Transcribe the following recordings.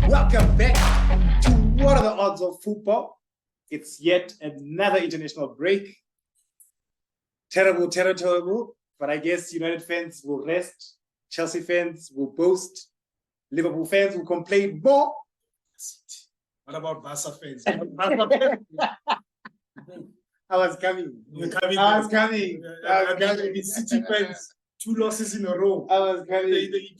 Welcome back to What Are the Odds of Football? It's yet another international break. Terrible. But I guess United fans will rest. Chelsea fans will boast. Liverpool fans will complain more. What about Barca fans? I was coming. You're coming. I was coming. City fans, 2 losses in a row. I was coming. City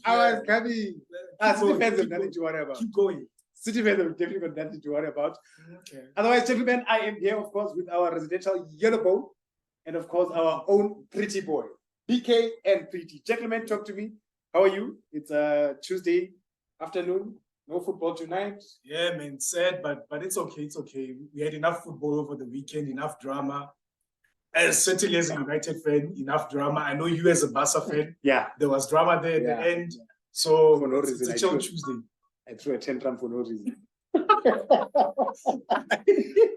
fans have nothing to worry about. Keep going. City fans have definitely got nothing to worry about. Okay. Otherwise, gentlemen, I am here, of course, with our residential yellow bone and, of course, our own pretty boy, BK and Pretty. Gentlemen, talk to me. How are you? It's a Tuesday afternoon. No football tonight. Yeah, man, sad, but it's okay. It's okay. We had enough football over the weekend, enough drama. Certainly as a United fan, enough drama. I know you as a Barca fan. Yeah. There was drama there at the end. Yeah. So for no reason, it's a chill Tuesday. I threw a tantrum for no reason.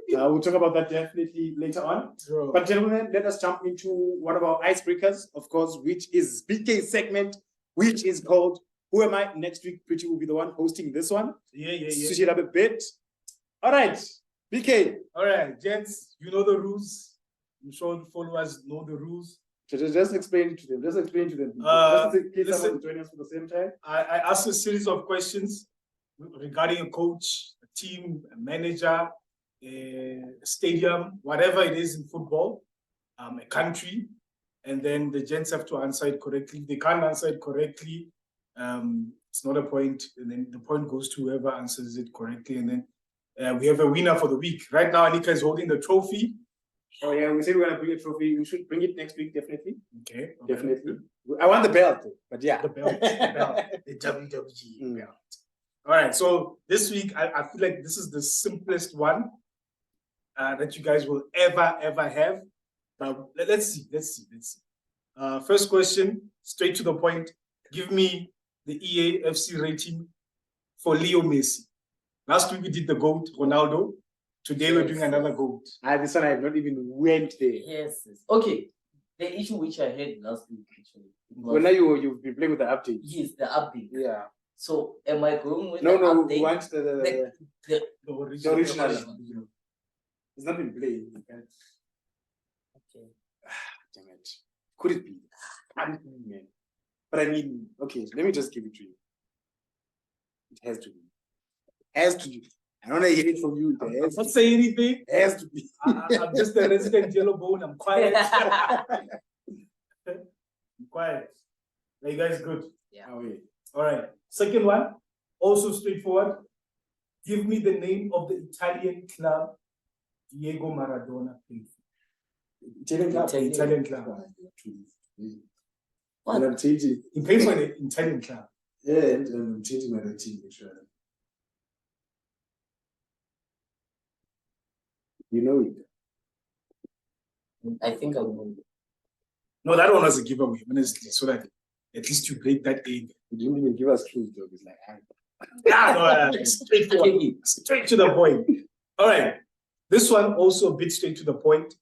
We'll talk about that definitely later on. Bro. But gentlemen, let us jump into one of our icebreakers, of course, which is BK's segment, which is called Who Am I? Next week, Pretty will be the one hosting this one. Yeah. Switch it up a bit. All right, BK. All right, gents, you know the rules. I'm sure the followers know the rules. Just explain it to them. Just in case someone join us for the same time. I asked a series of questions regarding a coach, a team, a manager, a stadium, whatever it is in football, a country, and then the gents have to answer it correctly. If they can't answer it correctly, it's not a point, and then the point goes to whoever answers it correctly, and then we have a winner for the week. Right now, Anika is holding the trophy. Oh yeah, we said we're gonna bring a trophy. We should bring it next week, definitely. Okay. Definitely. I want the belt, but yeah. The belt. The WWE belt. All right, so this week, I feel like this is the simplest one that you guys will ever have. But let's see. First question, straight to the point. Give me the EAFC rating for Leo Messi. Last week we did the GOAT, Ronaldo. Today we're doing another GOAT. This one I have not even went there. Yes. Okay. The issue which I had last week, actually. Well, now you've been playing with the update. Yes, the update. Yeah. So am I going with no, the update? we want the original. It's not been playing. Okay. Damn it. Could it be? Man. But I mean, okay, let me just give it to you. It has to be. I don't want to hear it from you. I'm not saying anything. It has to be. I'm just a resident yellow bone. I'm quiet. I'm quiet. Are you guys good? Yeah. Okay. All right. Second one, also straightforward. Give me the name of the Italian club Diego Maradona played for. Italian club. Italian club. And I'm changing. He played for the Italian club. Yeah, and I'm changing my rating. Sure. You know it. I think I know. No, that one was a giveaway, honestly, so that at least you break that egg. You didn't even give us clues, though. It's like, straight to the point. All right. This one also a bit straight to the point.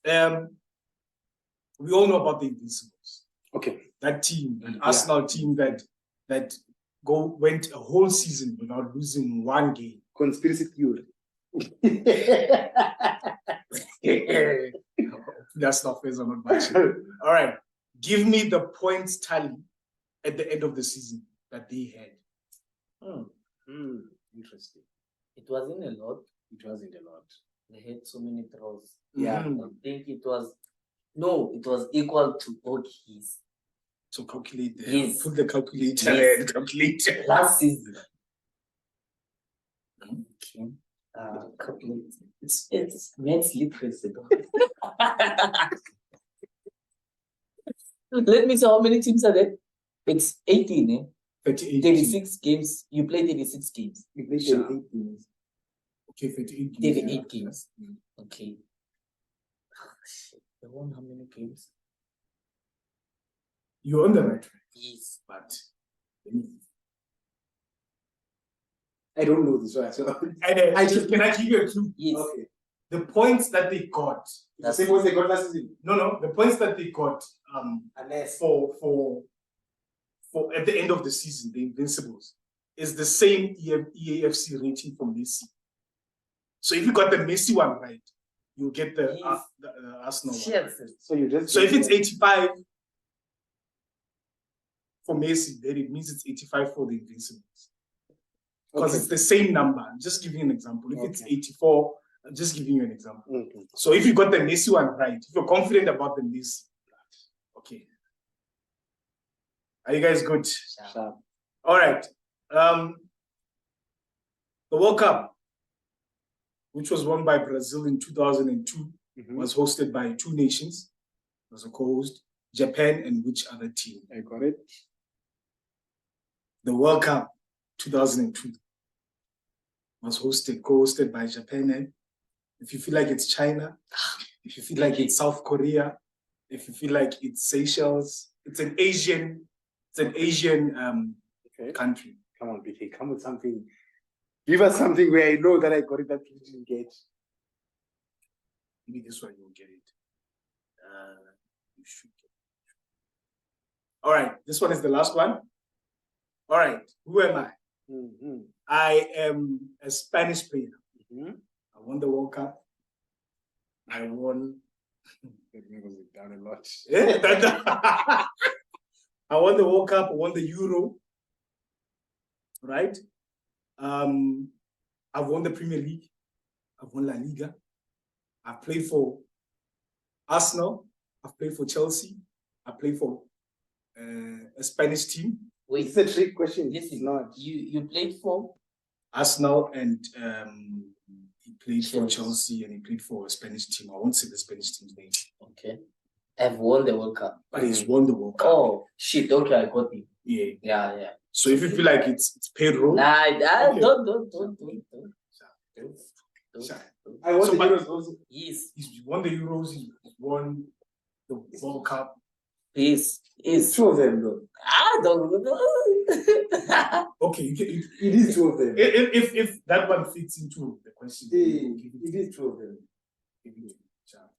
We all know about the Invincibles. Okay. That team, an Arsenal team that went a whole season without losing one game. Conspiracy theory. That's not fair, I'm not much. All right. Give me the points tally at the end of the season that they had. Interesting. It wasn't a lot. It wasn't a lot. They had so many throws. Yeah. I think it was equal to his. So calculate there. Yes. Put the calculator Yes. and calculate. Last season. Okay. Calculate. It's men's literacy. Let me see how many teams are there. It's 18, eh? 38. 36 games. You play 36 games. You played 38 games. Okay, 38 games. 38 games. Okay. Shit. They won how many games? You're on the right track, Yes. but I don't know this one. So can I give you a clue? Yes. okay. The points that they got. The same ones they got last season. No, the points that they got Unless for at the end of the season, the Invincibles, is the same EAFC rating from Messi. So if you got the Messi one right, you'll get the Arsenal one. Right. so you just So if it's 85 for Messi, then it means it's 85 for the Invincibles. Because it's the same number. I'm just giving you an example. If it's 84, I'm just giving you an example. So if you got the Messi one right, if you're confident about the Messi, okay. Are you guys good? Sharp. All right. The World Cup, which was won by Brazil in 2002, was hosted by two nations. It was a co-host, Japan and which other team? I got it. The World Cup 2002 was co-hosted by Japan and if you feel like it's China, if you feel like it's South Korea, if you feel like it's Seychelles, it's an Asian country. Come on, BK, come with something. Give us something where I know that I got it that you didn't get. Maybe this one you'll get it. You should get it. All right, this one is the last one. All right, who am I? I am a Spanish player. I won the World Cup. I won. That narrows it down a lot. I won the World Cup. I won the Euro. Right? I've won the Premier League. I've won La Liga. I've played for Arsenal. I've played for Chelsea. I played for a Spanish team. Wait, it's a trick question. This is not. You played for Arsenal and he played for Chelsea and he played for a Spanish team. I won't say the Spanish team's name. Okay. I've won the World Cup. But he's won the World Cup. Oh shit, okay, I got it. Yeah. Yeah. So if you feel like it's payroll. Nah, okay. Don't. I won the Euros also. Yes. He's won the Euros, he won the World Cup. Yes. Two of them though. I don't know. Okay, it is two of them. If that one fits into the question. It is two of them.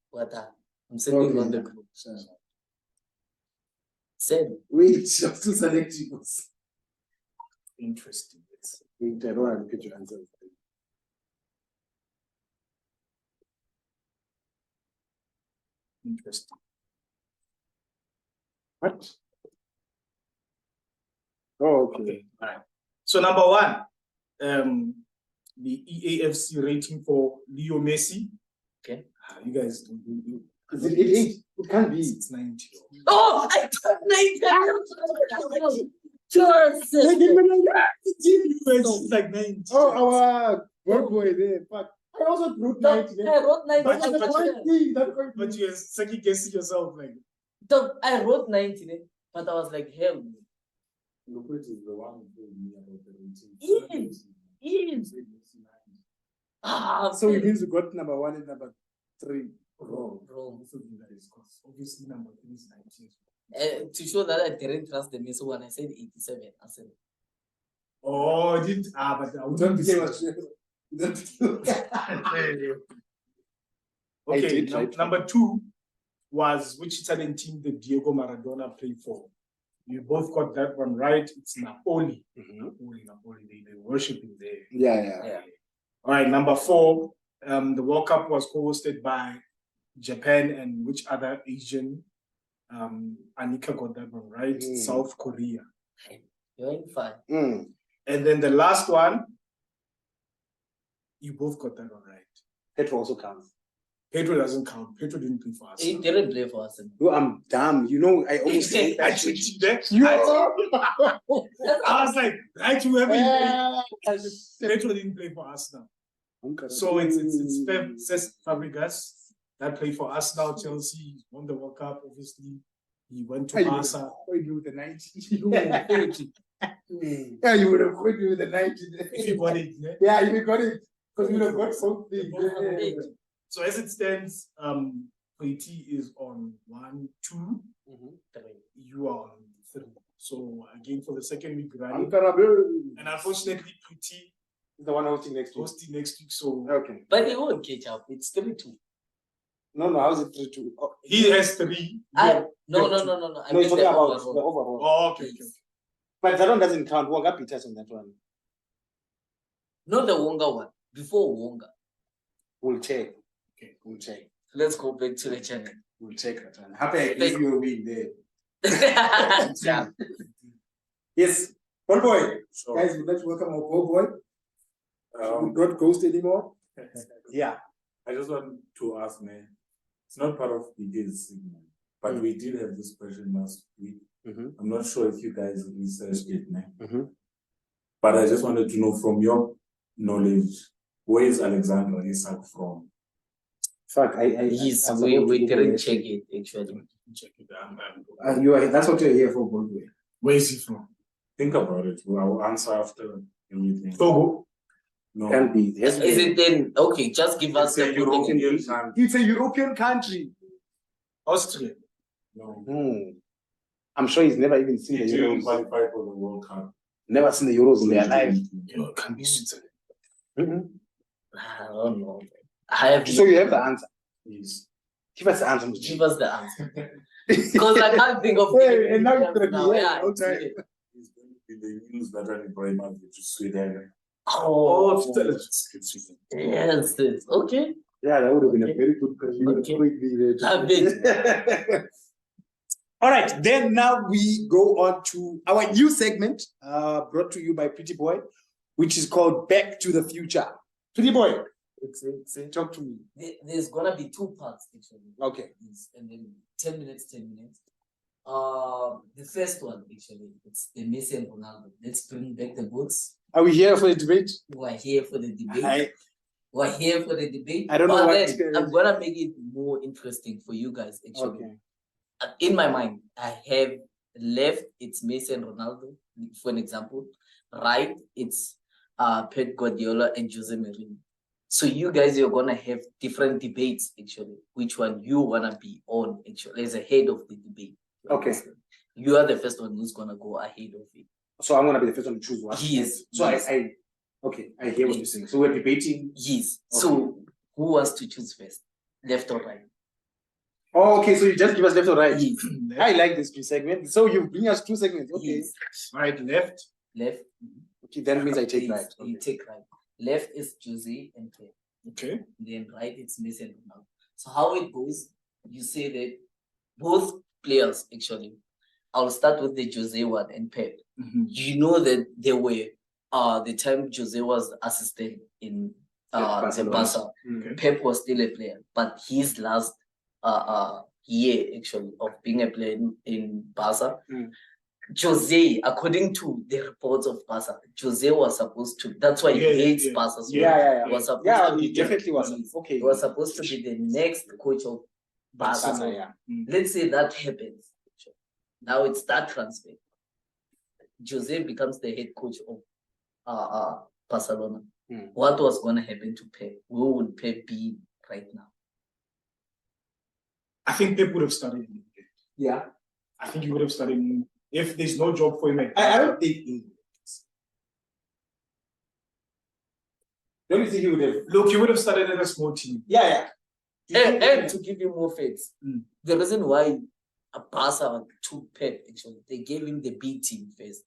What? I'm sending on the group. Send. Wait, just to select you. Interesting. Wait, I don't want to get your answer. Interesting. What? Oh, okay. All right. So number one, the EAFC rating for Leo Messi. Okay. You guys do. Is it 88? It can't be. It's 90. Oh, I took 90. Just. It's like 90. Oh, our work boy there. Fuck. I also wrote 90. I wrote 90. But you're second guessing yourself, like. I wrote 90, but I was like, hell. Lupit is the one who told me about the rating. Yes. So it means we got number 1 and number 3. Wrong. Obviously, number 3 is 19. To show that I didn't trust the Messi one, I said 87. I said, oh, I didn't. But I wouldn't be okay, number 2 was which Italian team did Diego Maradona play for? You both got that one right. It's Napoli. Napoli. They worship him there. Yeah. All right, number 4. The World Cup was co-hosted by Japan and which other Asian? Anika got that one right. South Korea. You're in fine. And then the last one, you both got that one right. Petro also counts. Pedro doesn't count. Pedro didn't play for us. He didn't play for us. Oh, I'm dumb. You know, I almost said I that. tricked you there. I was like, right, whoever Pedro didn't play for us now. So it's Cesc Fabregas that played for us now. Chelsea won the World Cup, obviously. He went to Barca. You with the 90. Yeah, you would have quit me with the 90. If you got it, yeah, you got it. Because you would have got something. Yeah. So as it stands, Haiti is on 1, 2. You are on 3. So again for the second week running. And unfortunately, Pretty is the one hosting next week. Hosting next week. So okay. But they won't catch up. It's 3-2. No, how's it 3-2? Oh, he has 3. No. No, it's talking about the overall. overall. Oh, okay. But that one doesn't count. Wonga beat us on that one. Not the Wonga one. Before Wonga. We'll check. Okay, we'll check. Let's go back to the channel. We'll check that one. Happy I give you a win there. Yeah. Yes, Ball Boy. So, Guys, we'd like to welcome our Ball Boy. Not ghost anymore. Yeah. I just want to ask, man. It's not part of the day's segment, but we did have this question last week. I'm not sure if you guys researched it, man. But I just wanted to know from your knowledge, where is Alexander Isak from? Fuck, we didn't check it actually. check it. That's what you're here for, Ball Boy. Where is he from? Think about it. I'll answer after everything. Togo. No. Can be. Is it then okay? Just give us It's a the European country. It's a European country. Austria. No. I'm sure he's never even seen He the didn't Euros. qualify for the World Cup. Never seen the Euros in their life. It can be Switzerland. I don't know. I have So you have the answer. Yes. Give us the answer. give us the answer. Because I can't think of Hey, and now it's gonna be yeah, no time. He's going to be the news that Ibrahimovic to Sweden. Oh, It's yes, yes. Okay. Yeah, that would have been a very good question. Okay. Quickly, A bit. All right, then now we go on to our new segment, brought to you by Pretty Boy, which is called Back to the Future. Pretty Boy, talk to me. There's gonna be 2 parts actually. Okay. And then 10 minutes, 10 minutes. The first one actually, it's the Messi and Ronaldo. Let's bring back the books. Are we here for the debate? We're here for the debate. We're here for the debate. I don't know but what. then I'm gonna make it more interesting for you guys actually. Okay. In my mind, I have left, it's Messi and Ronaldo, for an example. Right, it's Pep Guardiola and Jose Mourinho. So you guys, you're gonna have different debates actually. Which one you wanna be on actually as a head of the debate. Okay. You are the first one who's gonna go ahead of it. So I'm gonna be the first one to choose one. Yes. So yes. I hear what you're saying. So we're debating. Yes. Okay. So who wants to choose first? Left or right? Oh, okay. So you just give us left or right. Yes. I like this segment. So you bring us 2 segments. Okay. Yes. right, left. Left. Okay, that means I take Yes, right. You Okay. take right. Left is Jose and Pep. Okay. Then right it's Messi and Ronaldo. So how it goes, you say that both players actually. I'll start with the Jose one and Pep. You know that they were the time Jose was assistant in the Barca. Okay. Pep was still a player, but his last year actually of being a player in Barca. Jose, according to the reports of Barca, Jose was supposed to. That's why he hates Barca. So Yeah. he was supposed to He be definitely was. Okay. He was supposed to be the next coach of Barca. Barca, yeah. Let's say that happens. Now it's that transfer. Jose becomes the head coach of Barcelona. What was going to happen to Pep? Where would Pep be right now? I think Pep would have started. Yeah. I think he would have started if there's no job for him. I don't think he. Don't you think he would have? Look, he would have started at a small team. Yeah. And to give you more facts, the reason why Barca took Pep, actually, they gave him the B team first,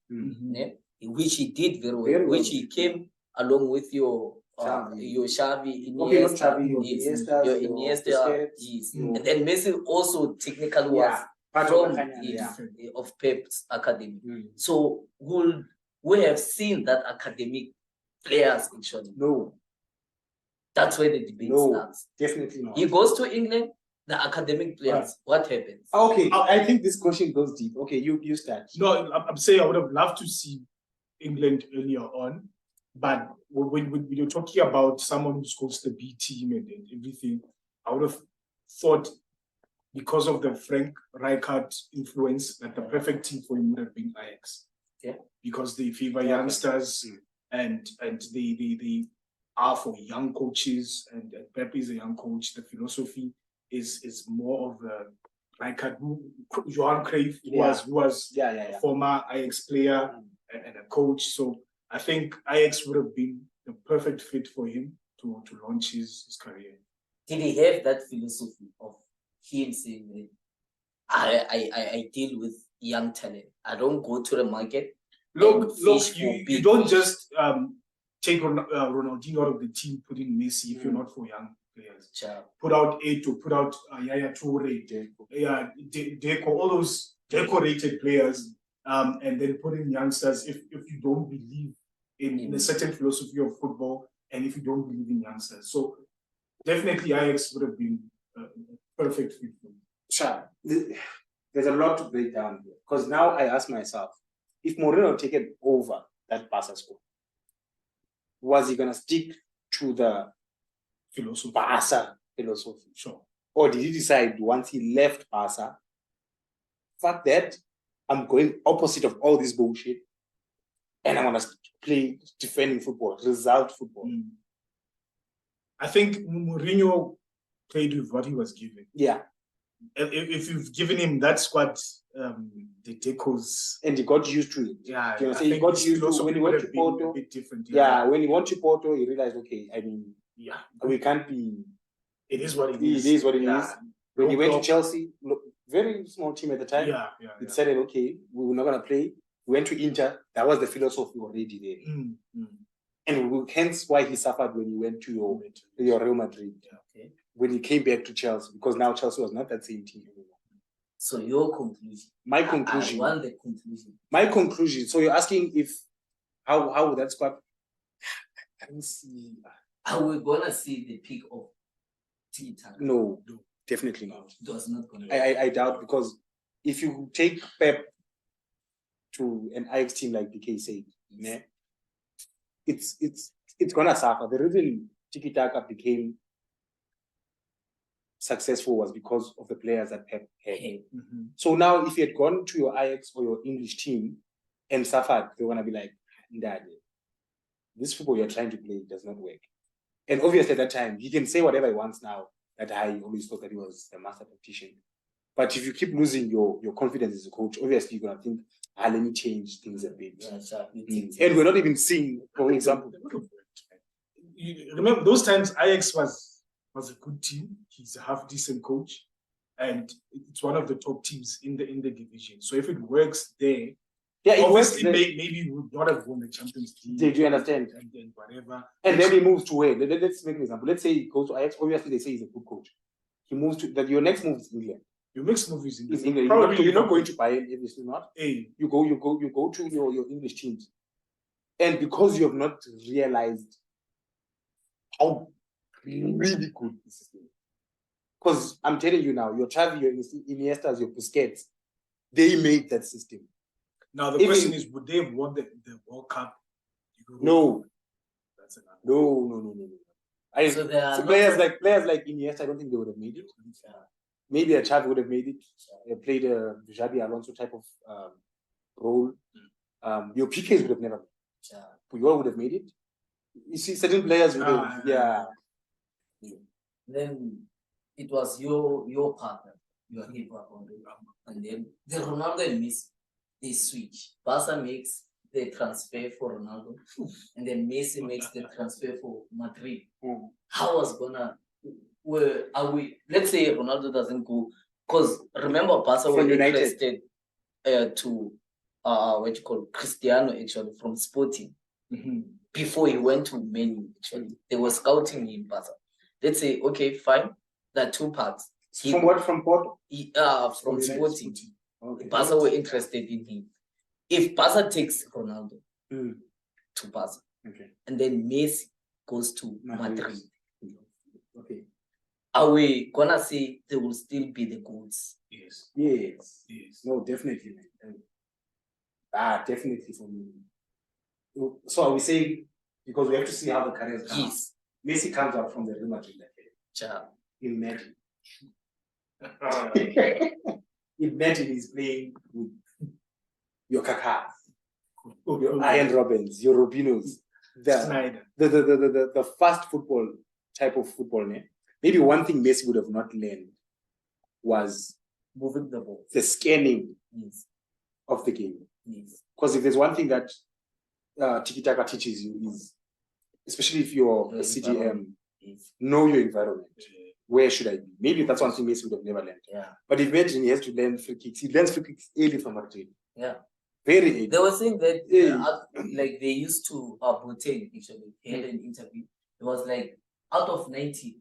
which he did very well, which he came along with your Xavi, Iniesta, your Iniesta, yes. And then Messi also technically was from of Pep's academy. So we have seen that academic players actually. No. That's where the debate starts. Definitely not. He goes to England, the academic players. What happens? Okay, I think this question goes deep. Okay, you start. No, I'm saying I would have loved to see England earlier on, but when you're talking about someone who's goes to the B team and everything, I would have thought because of the Frank Rijkaard influence that the perfect team for him would have been Ajax. Yeah. Because they favor youngsters and they are for young coaches, and Pep is a young coach. The philosophy is more of a like a Johan Cruyff, who was a former Ajax player and a coach. So I think Ajax would have been the perfect fit for him to launch his career. Did he have that philosophy of him saying, I deal with young talent. I don't go to the market. Look, you don't just take Ronaldinho out of the team, put in Messi if you're not for young players. Sure. Put out Eto, put out Yaya Toure, Deco, all those decorated players, and then put in youngsters if you don't believe in a certain philosophy of football and if you don't believe in youngsters. So definitely Ajax would have been a perfect fit for me. Sure. There's a lot to break down here. Because now I ask myself, if Mourinho had taken over that Barca squad, was he going to stick to the Barca philosophy? Sure. Or did he decide once he left Barca, fuck that, I'm going opposite of all this bullshit and I'm going to play defending football, result football? I think Mourinho played with what he was given. Yeah. If you've given him that squad, the decos, and he got used to it. Yeah, you know, he got used to when he went to Porto. A bit different, when he went to Porto, he realized, okay, I mean, we can't be. It is what it is. It is what it is. When he went to Chelsea, look, very small team at the time. It said, okay, we're not gonna play. We went to Inter. That was the philosophy already there. And hence why he suffered when he went to your Real Madrid. Okay. When he came back to Chelsea, because now Chelsea was not that same team anymore. So your conclusion. My conclusion. I want the conclusion. My conclusion. So you're asking if how would that squad? I don't see. Are we gonna see the peak of Tita? No, definitely not. It was not gonna. I doubt, because if you take Pep to an Ajax team like BK said, it's gonna suffer. The reason Tiki Taka became successful was because of the players that Pep had. So now if you had gone to your Ajax or your English team and suffered, they're going to be like, Dad, this football you're trying to play does not work. And obviously at that time, he can say whatever he wants now, that I always thought that he was the master tactician. But if you keep losing your confidence as a coach, obviously you're going to think, let me change things a bit. And we're not even seeing, for example. You remember those times Ajax was a good team. He's a half decent coach, and it's one of the top teams in the division. So if it works there, obviously maybe we would not have won the Champions League. Do you understand? And then whatever. And then he moves to where? Let's make an example. Let's say he goes to Ajax. Obviously, they say he's a good coach. He moves to that. Your next move is England. Your next move is England. Probably you're not going to Bayern, obviously not. You go to your English teams, and because you have not realized how really good this is. Because I'm telling you now, your Xavi, your Iniestas, your Busquets, they made that system. Now the question is, would they have won the World Cup? No. That's another. No. So players like Iniesta, I don't think they would have made it. Maybe a Xavi would have made it. They played a Xabi Alonso type of role. Your PKs would have never made it. Puyol would have made it. You see, certain players would have, Then it was your partner, your hip hop on the, and then the Ronaldo and Messi, they switch. Barca makes the transfer for Ronaldo, and then Messi makes the transfer for Madrid. How was gonna? Let's say Ronaldo doesn't go, because remember Barca were interested to what you call Cristiano actually from Sporting. Before he went to Man U, actually. They were scouting him, Barca. Let's say, okay, fine. There are two parts. From what? From Porto? From Sporting. Okay. Barca were interested in him. If Barca takes Ronaldo to Barca, and then Messi goes to Madrid, are we gonna say they will still be the goals? Yes. No, definitely. Definitely for me. So are we saying, because we have to see how the careers come. Yes. Messi comes out from the Real Madrid. Imagine. Imagine he's playing with your Kaká, your Ian Robbins, your Robinos, Snyder. the fast football type of football. Maybe one thing Messi would have not learned was moving the ball, the scanning yes, of the game. yes, Because if there's one thing that Tiki Taka teaches you is, especially if you're a CGM, yes, know your environment. Where should I be? Maybe that's one thing Messi would have never learned. yeah. But imagine he has to learn free kicks. He learns free kicks early from Madrid. Yeah. Very early. They were saying that Yeah. like they used to Boateng actually. He had an interview. It was like out of 90,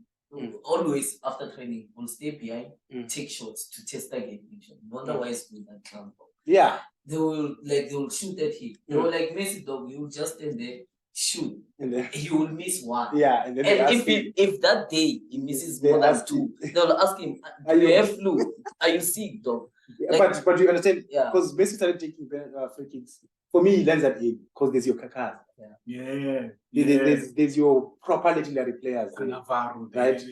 always after training, will stay behind, take shots to test again. Wonder why it's good that example. Yeah. They will shoot at him. They were like Messi dog, you will just stand there, shoot. And then he will miss one. Yeah. And then if that day he misses more than two, they'll ask him, do you have flu? Are you sick, dog? Yeah, like, but you understand, yeah, because Messi started taking free kicks. For me, he learns at age because there's your Kaká. Yeah. There's your proper legendary players. Right?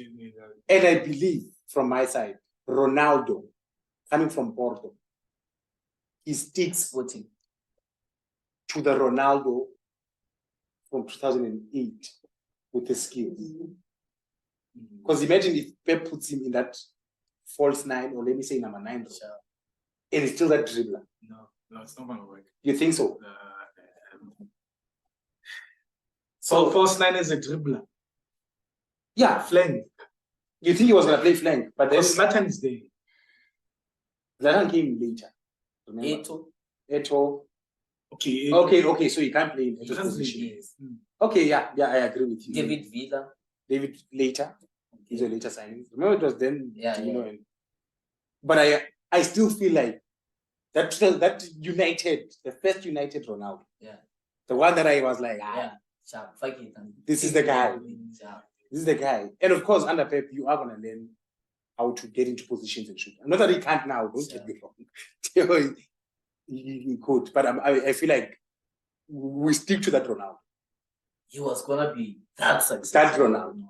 And I believe from my side, Ronaldo, coming from Porto, he sticks to the Ronaldo from 2008 with the skills. Because imagine if Pep puts him in that false 9, or let me say number 9, and he's still that dribbler. No, it's not gonna work. You think so? So false 9 is a dribbler. Yeah, flank. You think he was gonna play flank, but then Zlatan is there. Zlatan came later. Eto. Okay. So he can't play in Eto's position. Okay, yeah, I agree with you. David Villa. David later. He's a later signing. Remember, it was then. Yeah. But I still feel like that United, the first United Ronaldo. Yeah. The one that I was like, this is the guy. This is the guy. And of course, under Pep, you are gonna learn how to get into positions and shoot. Not that he can't now. Don't get me wrong. He could, but I feel like we stick to that Ronaldo. He was gonna be that successful. That Ronaldo.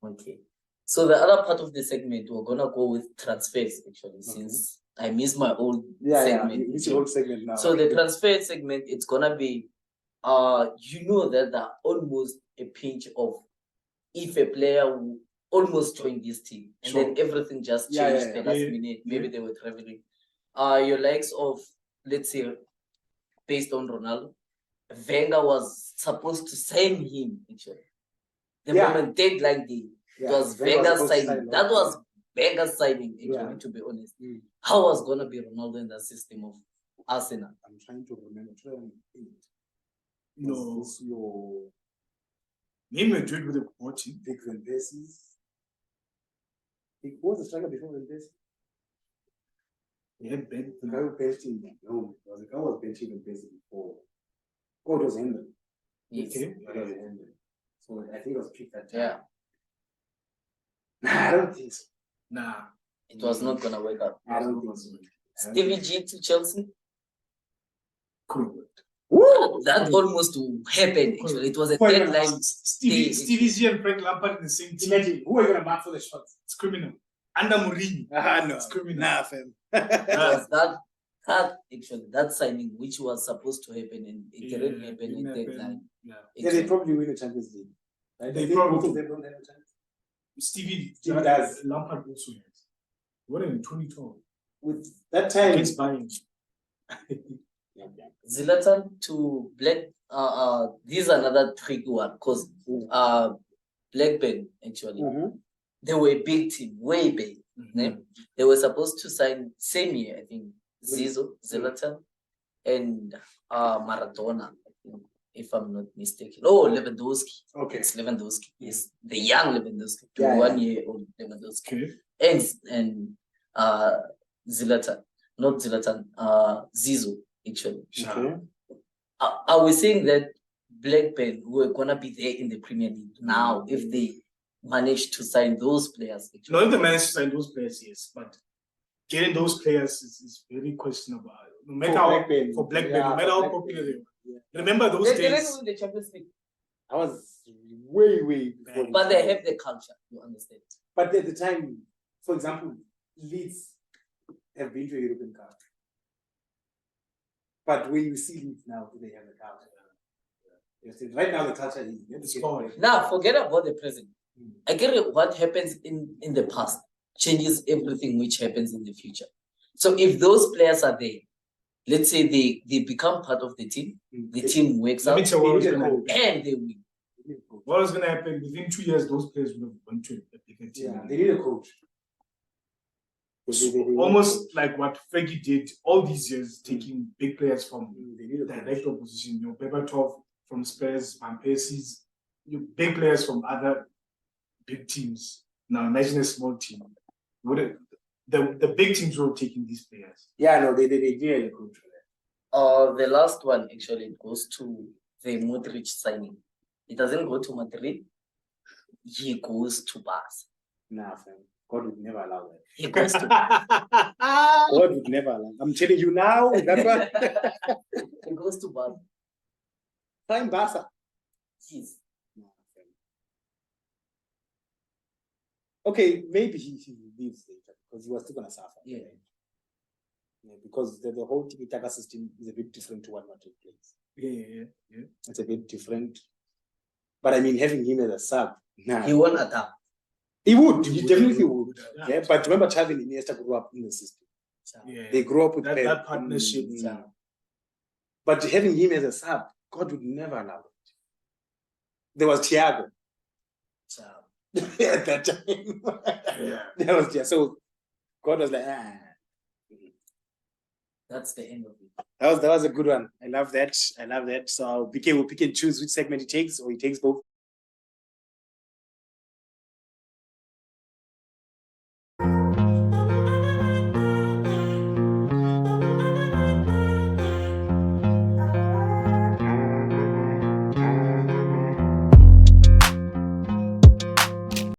Okay. So the other part of the segment, we're gonna go with transfers actually, since I miss my old segment. You miss your old segment now. So the transfer segment, it's gonna be, that there almost a pinch of if a player will almost join this team and then everything just changed the last minute. Maybe they were traveling. Your likes of, let's say, based on Ronaldo, Wenger was supposed to sign him actually. The moment deadline day, it was Wenger's signing. That was Wenger's signing, actually, to be honest. How was gonna be Ronaldo in the system of Arsenal? I'm trying to remember. No. This your name a dude with a watching. Big Van Persie's. Who was the striker before Van Persie? Yeah, Ben. The guy who benched him. No, it was the guy who was benching Van Persie before. Oh, it was Hendon. Yes. Okay. It was Hendon. So I think it was picked that time. Yeah. Nah, I don't think so. Nah. It was not gonna work out. I don't think so. Stevie G to Chelsea. Cool. That almost happened. Actually, it was a deadline. Stevie G and Frank Lampard in the same team. Imagine, who are you gonna mark for the shots? It's criminal. Under Mourinho. No, it's criminal. Nah, fam. That signing, which was supposed to happen, and it didn't happen in deadline. Yeah, they probably win the Champions League. Right? They probably don't have a chance. Stevie does. Lampard also has. What in 2012? With that time, against Bayern. Zlatan to Black. This is another tricky one because Blackburn actually they were a big team, way big. They were supposed to sign same year, I think, Zlatan, and Maradona, I think, if I'm not mistaken. Oh, Lewandowski. Okay, it's Lewandowski. Yes, the young Lewandowski, 1-year-old Lewandowski, and Zlatan, not Zlatan, Zizou. Actually, are we saying that Blackburn were gonna be there in the Premier League now if they manage to sign those players? Actually? No, if they manage to sign those players, yes, but getting those players is very questionable. No matter for Blackburn, no matter how popular they were. Remember those days? They didn't win the Champions League. I was way before. But they have the culture, you understand. But at the time, for example, Leeds have been to a European Cup. But when you see Leeds now, they have a culture. Yes, right now the culture is It's gone. Now, forget about the present. I get it, what happens in the past changes everything which happens in the future. So if those players are there, let's say they become part of the team, the team works Let me out tell you what was They need gonna a happen. and they win. What was gonna happen within 2 years? Those players would have gone to a bigger team. Yeah, they need a coach. Almost like what Fergie did all these years, taking big players from They need a coach. direct opposition. You know, Berbatov from Spurs, Van Persie's, big players from other big teams. Now imagine a small team. Would it, the big teams were taking these players. Yeah, no, they need a coach. The last one actually goes to the Modric signing. It doesn't go to Madrid. He goes to Barca. Nah, fam. God would never allow that. He goes to God would never allow. I'm telling you now. That's why. he goes to Barca. Prime Barca. Yes. Nah, fam. Okay, maybe he leaves later because he was still gonna suffer. Yeah. Yeah, because the whole Tiki-Taka system is a bit different to what Madrid plays. Yeah. It's a bit different. But I mean, having him as a sub, nah. He won't adapt. He would. He definitely would. Yeah. Yeah, but remember, Xavi and Iniesta grew up in the system. Yeah. They grew up with that, Pep. that partnership. Yeah. But having him as a sub, God would never allow it. There was Thiago So, at that time. Yeah. There was Thiago. So God was like, that's the end of it. That was a good one. I love that. So PK will pick and choose which segment he takes, or he takes both.